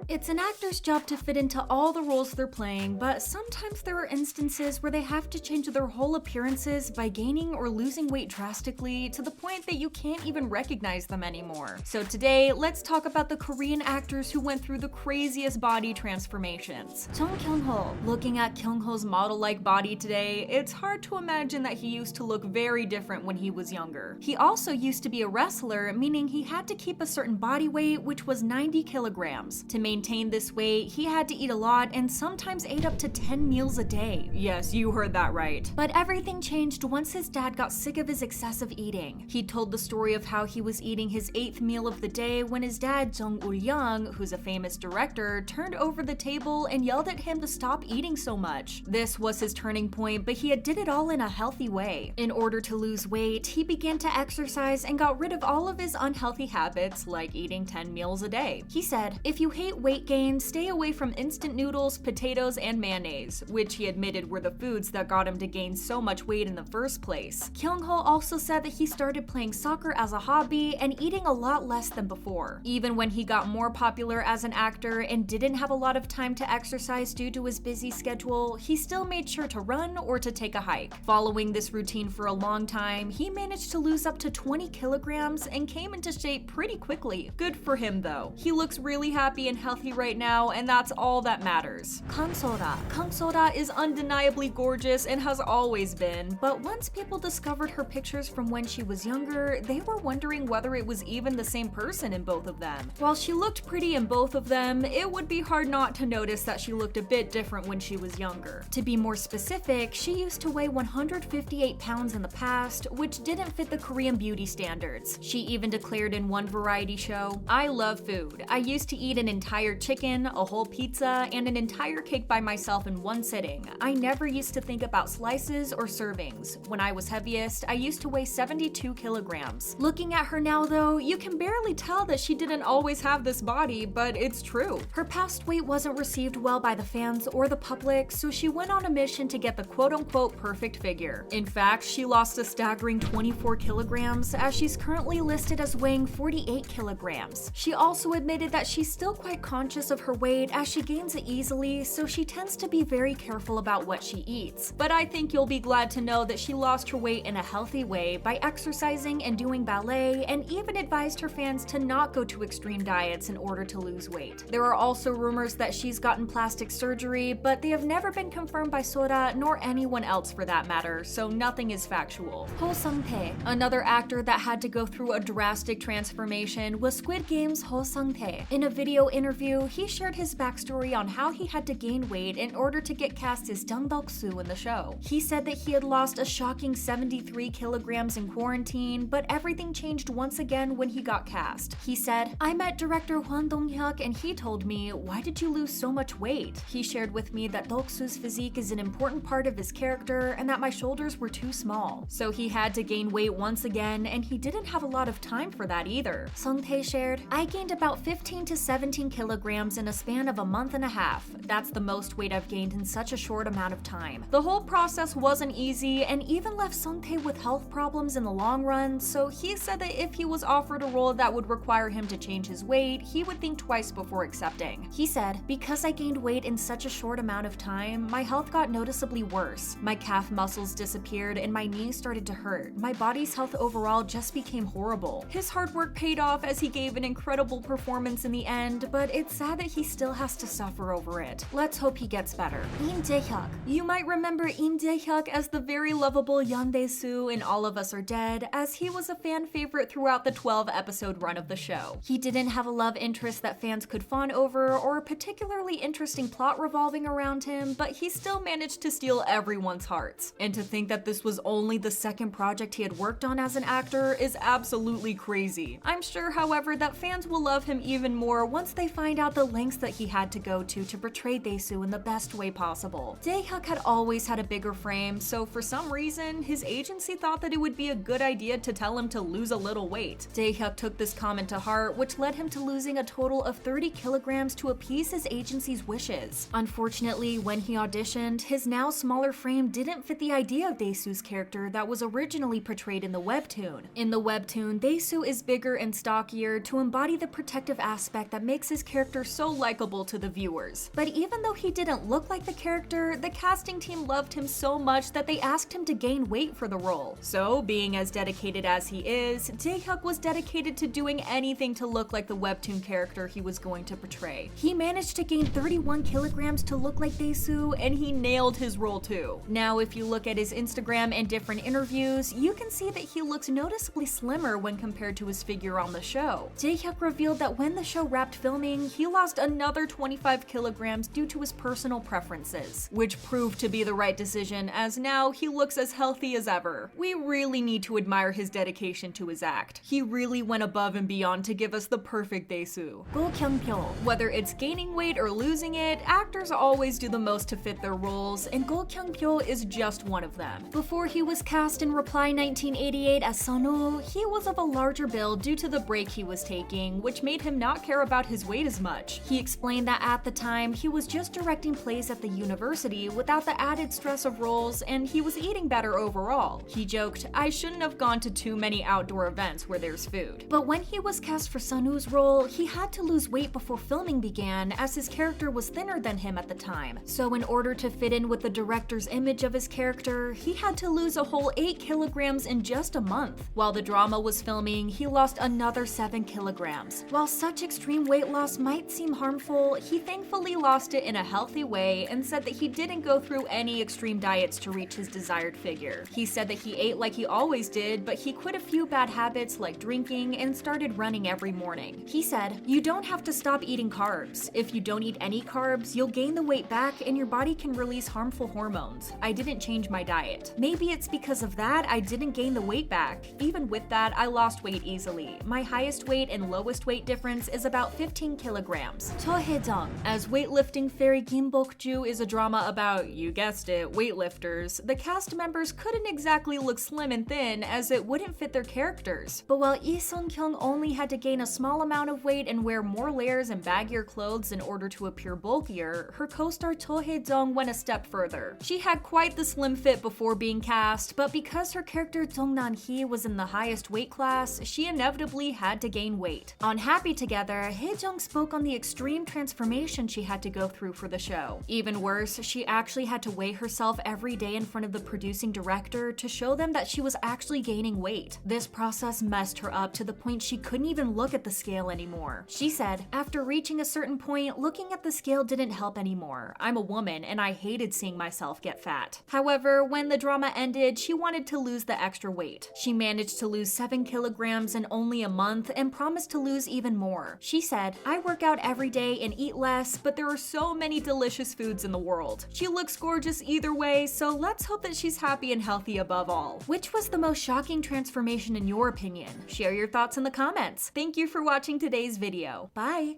It's an actor's job to fit into all the roles they're playing, but sometimes there are instances where they have to change their whole appearances by gaining or losing weight drastically to the point that you can't even recognize them anymore. So today, let's talk about the Korean actors who went through the craziest body transformations. Jung Kyung Ho. Looking at Kyung Ho's model-like body today, it's hard to imagine that he used to look very different when he was younger. He also used to be a wrestler, meaning he had to keep a certain body weight, which was 90 kilograms. To maintain this weight, he had to eat a lot and sometimes ate up to 10 meals a day. Yes, you heard that right. But everything changed once his dad got sick of his excessive eating. He told the story of how he was eating his 8th meal of the day when his dad, Jung Young, who's a famous director, turned over the table and yelled at him to stop eating so much. This was his turning point, but he did it all in a healthy way. In order to lose weight, he began to exercise and got rid of all of his unhealthy habits, like eating 10 meals a day. He said, "If you hate weight gain, stay away from instant noodles, potatoes, and mayonnaise," which he admitted were the foods that got him to gain so much weight in the first place. Kyung Ho also said that he started playing soccer as a hobby and eating a lot less than before. Even when he got more popular as an actor and didn't have a lot of time to exercise due to his busy schedule, he still made sure to run or to take a hike. Following this routine for a long time, he managed to lose up to 20 kilograms and came into shape pretty quickly. Good for him though. He looks really happy and healthy right now, and that's all that matters. Kang So Ra. Kang So Ra is undeniably gorgeous and has always been, but once people discovered her pictures from when she was younger, they were wondering whether it was even the same person in both of them. While she looked pretty in both of them, it would be hard not to notice that she looked a bit different when she was younger. To be more specific, she used to weigh 158 pounds in the past, which didn't fit the Korean beauty standards. She even declared in one variety show, "I love food. I used to eat an entire chicken, a whole pizza, and an entire cake by myself in one sitting. I never used to think about slices or servings. When I was heaviest, I used to weigh 72 kilograms. Looking at her now though, you can barely tell that she didn't always have this body, but it's true. Her past weight wasn't received well by the fans or the public, so she went on a mission to get the quote-unquote perfect figure. In fact, she lost a staggering 24 kilograms, as she's currently listed as weighing 48 kilograms. She also admitted that she's still quite conscious of her weight as she gains it easily, so she tends to be very careful about what she eats. But I think you'll be glad to know that she lost her weight in a healthy way by exercising and doing ballet, and even advised her fans to not go to extreme diets in order to lose weight. There are also rumors that she's gotten plastic surgery, but they have never been confirmed by So Ra nor anyone else for that matter, so nothing is factual. Heo Sung Tae. Another actor that had to go through a drastic transformation was Squid Game's Heo Sung Tae. In a video interview, he shared his backstory on how he had to gain weight in order to get cast as Jung Soo in the show. He said that he had lost a shocking 73 kilograms in quarantine, but everything changed once again when he got cast. He said, "I met director Hwan Dong-hyuk and he told me, 'Why did you lose so much weight?' He shared with me that Soo's physique is an important part of his character and that my shoulders were too small. So he had to gain weight once again, and he didn't have a lot of time for that either." Sung Tae shared, "I gained about 15 to 17 kilograms in a span of a month and a half. That's the most weight I've gained in such a short amount of time." The whole process wasn't easy and even left Sung Tae with health problems in the long run, so he said that if he was offered a role that would require him to change his weight, he would think twice before accepting. He said, "Because I gained weight in such a short amount of time, my health got noticeably worse. My calf muscles disappeared and my knees started to hurt. My body's health overall just became horrible." His hard work paid off as he gave an incredible performance in the end, but it's sad that he still has to suffer over it. Let's hope he gets better. Jae Hyuk. You might remember Jae Hyuk as the very lovable Yeon Soo in All of Us Are Dead, as he was a fan favorite throughout the 12-episode run of the show. He didn't have a love interest that fans could fawn over or a particularly interesting plot revolving around him, but he still managed to steal everyone's hearts. And to think that this was only the second project he had worked on as an actor is absolutely crazy. I'm sure, however, that fans will love him even more once they find out the lengths that he had to go to portray Dae-soo in the best way possible. Jae Hyuk had always had a bigger frame, so for some reason, his agency thought that it would be a good idea to tell him to lose a little weight. Jae Hyuk took this comment to heart, which led him to losing a total of 30 kilograms to appease his agency's wishes. Unfortunately, when he auditioned, his now smaller frame didn't fit the idea of Dae-soo's character that was originally portrayed in the webtoon. In the webtoon, Dae-soo is bigger and stockier to embody the protective aspect that makes his character character so likable to the viewers. But even though he didn't look like the character, the casting team loved him so much that they asked him to gain weight for the role. So, being as dedicated as he is, Jae Hyuk was dedicated to doing anything to look like the webtoon character he was going to portray. He managed to gain 31 kilograms to look like Dae-soo, and he nailed his role too. Now, if you look at his Instagram and different interviews, you can see that he looks noticeably slimmer when compared to his figure on the show. Jae Hyuk revealed that when the show wrapped filming, he lost another 25 kilograms due to his personal preferences, which proved to be the right decision as now he looks as healthy as ever. We really need to admire his dedication to his act. He really went above and beyond to give us the perfect Dae-soo. Kyung Pyo. Whether it's gaining weight or losing it, actors always do the most to fit their roles, and Kyung Pyo is just one of them. Before he was cast in Reply 1988 as Sunwoo, he was of a larger build due to the break he was taking, which made him not care about his weight as much. He explained that at the time, he was just directing plays at the university without the added stress of roles, and he was eating better overall. He joked, "I shouldn't have gone to too many outdoor events where there's food." But when he was cast for Sunwoo's role, he had to lose weight before filming began as his character was thinner than him at the time. So in order to fit in with the director's image of his character, he had to lose a whole 8 kilograms in just a month. While the drama was filming, he lost another 7 kilograms. While such extreme weight loss might seem harmful, he thankfully lost it in a healthy way and said that he didn't go through any extreme diets to reach his desired figure. He said that he ate like he always did, but he quit a few bad habits like drinking and started running every morning. He said, "You don't have to stop eating carbs. If you don't eat any carbs, you'll gain the weight back and your body can release harmful hormones. I didn't change my diet. Maybe it's because of that I didn't gain the weight back. Even with that, I lost weight easily. My highest weight and lowest weight difference is about 15 kilograms. Hye Jung. As weightlifting fairy Kim Bok-ju is a drama about, you guessed it, weightlifters, the cast members couldn't exactly look slim and thin as it wouldn't fit their characters. But while Lee Sung-kyung only had to gain a small amount of weight and wear more layers and baggier clothes in order to appear bulkier, her co-star Hye Jung went a step further. She had quite the slim fit before being cast, but because her character Jung Nan-hee was in the highest weight class, she inevitably had to gain weight. On Happy Together, Hye Jung spoke on the extreme transformation she had to go through for the show. Even worse, she actually had to weigh herself every day in front of the producing director to show them that she was actually gaining weight. This process messed her up to the point she couldn't even look at the scale anymore. She said, "After reaching a certain point, looking at the scale didn't help anymore. I'm a woman and I hated seeing myself get fat." However, when the drama ended, she wanted to lose the extra weight. She managed to lose 7 kilograms in only a month and promised to lose even more. She said, "I work out every day and eat less, but there are so many delicious foods in the world. She looks gorgeous either way, so let's hope that she's happy and healthy above all." Which was the most shocking transformation in your opinion? Share your thoughts in the comments. Thank you for watching today's video. Bye!